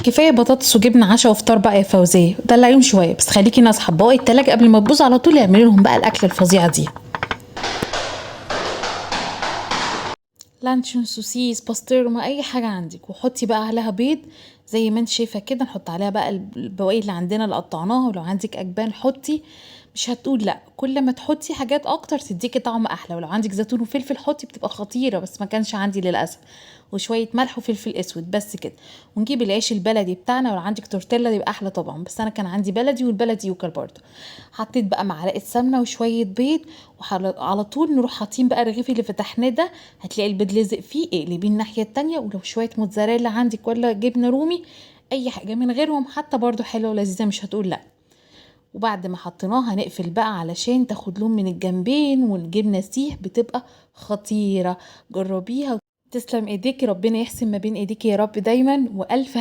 كفايه بطاطس وجبنه عشا وفطار بقى يا فوزيه، دلعيهم شويه بس خليكي ناصحه بواقي التلاجة قبل ما تبوظ على طول يعملي لهم بقى الاكل الفظيعه دي. لانشون، سوسيس، بسطرمه، اي حاجه عندك، وحطي بقى عليها بيض زي ما انت شايفه كده. نحط عليها بقى البواقي اللي عندنا اللي قطعناها، ولو عندك اجبان حطي، مش هتقول لا. كل ما تحطي حاجات اكتر تديكي طعم احلى. ولو عندك زيتون وفلفل حطي، بتبقى خطيره، بس ما كانش عندي للاسف. وشويه ملح وفلفل اسود بس كده. ونجيب العيش البلدي بتاعنا، ولو عندك تورتيلا يبقى احلى طبعا، بس انا كان عندي بلدي والبلدي يوكل برضه. حطيت بقى معلقه سمنه وشويه بيض، وعلى طول نروح حاطين بقى الرغيف اللي فتحناه ده. هتلاقي البيض لازق فيه، اقلبيه الناحيه التانية. ولو شويه موتزاريلا عندك ولا جبنه رومي، اي حاجه من غيرهم حتى برضو حلوه ولذيذه، مش هتقول لا. وبعد ما حطيناها هنقفل بقى علشان تاخد لون من الجنبين والجبنه سيح، بتبقى خطيره. جربيها. تسلم ايديكي، ربنا يحسن ما بين ايديكي يا رب دايما، والف